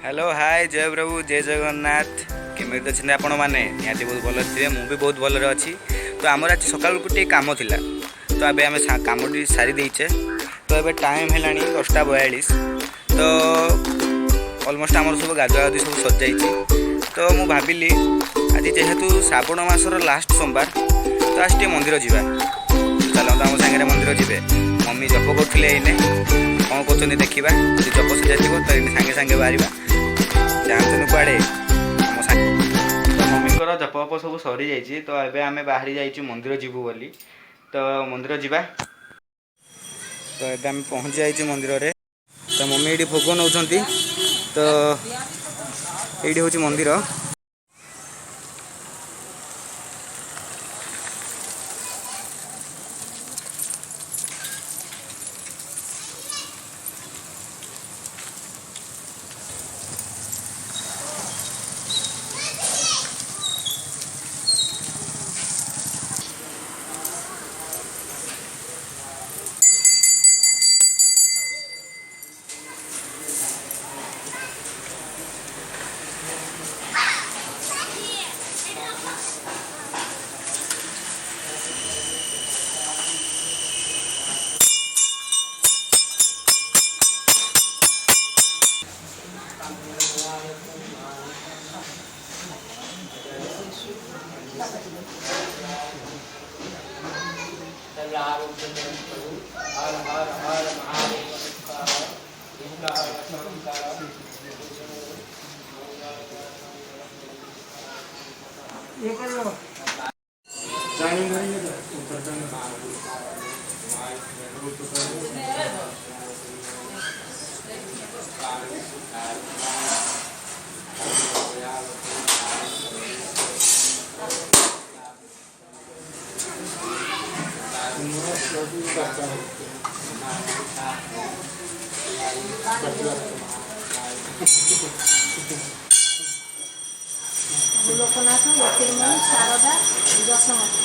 Hello hi जय प्रभु जय जगन्नाथ केमिति अच्छे आपण मैंने निहाती बहुत भल थे मुझे बहुत भलरे अच्छी। तो आमर आज सकाल गोटे कम थिला तो अबे आम कम सारी देचे तो ये टाइम है 10:42 तो अलमोस्ट आम सब गाधुआ गाधु सब सजाई तो मुझे भाविली आज जेहेतु श्रावण मासर लास्ट सोमवार तो आज टे मंदिर जावा चलता आम सागर मंदिर जी मम्मी जप करते एने कौन कर देखा जब जप सजा थी तो ये सागे सागे बाहर जातुन कड़े मम्मी जप वप सब सरी जाइए तो ये आम बाहरी जा मंदिर जीवु बोली तो मंदिर जावा तो ये आम पहुँची जाइए मंदिर रे तो मम्मी ये भोग नौ तो ये हूँ मंदिर ये कर लो लोकनाथ ज्योतिर्मयी शारदा दशमती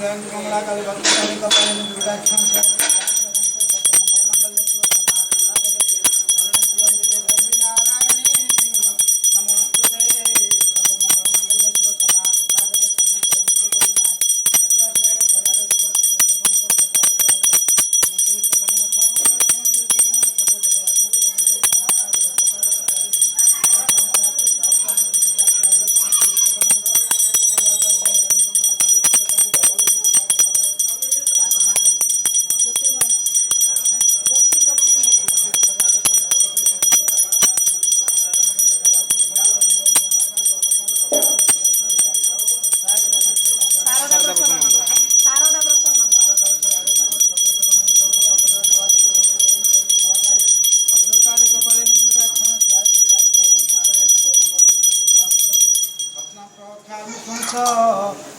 कमला काली भक्ति कपालिनी दुर्गा क्षमा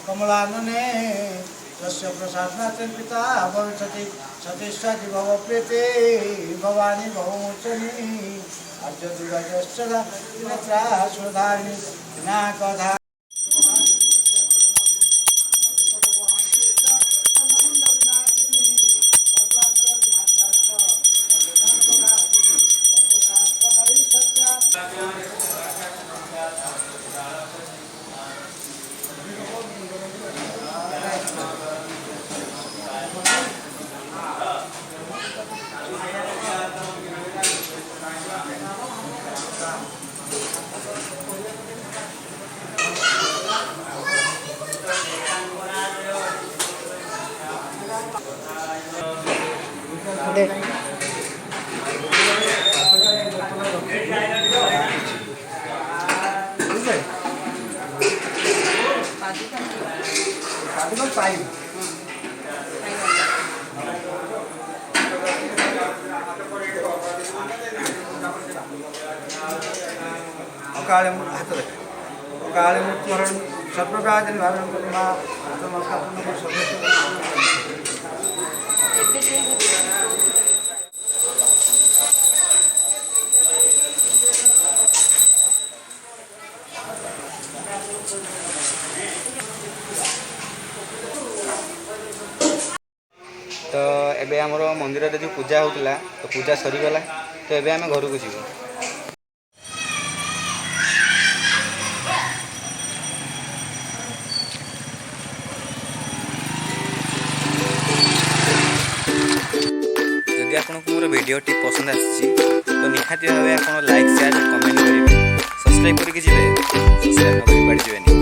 कमलानने तस्य प्रसादनाथ पिता भविष्यति सतीष्ठाति भव प्रीति भवानी भवमोचनी अर्जुन दुर्गा नेत्रा सुधारिणी ना कथा काले हाथ काले मूर्ति सर्वकाज तो एबे आमर मंदिर जो पूजा होता तो पूजा सरीगला तो एबे आम घर को जीव जदि आपको मोर भिडियोटी पसंद आसी तो निहाती भाव आप लाइक शेयर कमेंट करेंगे सब्सक्राइब करके जी सब्सक्राइब न कर पारे।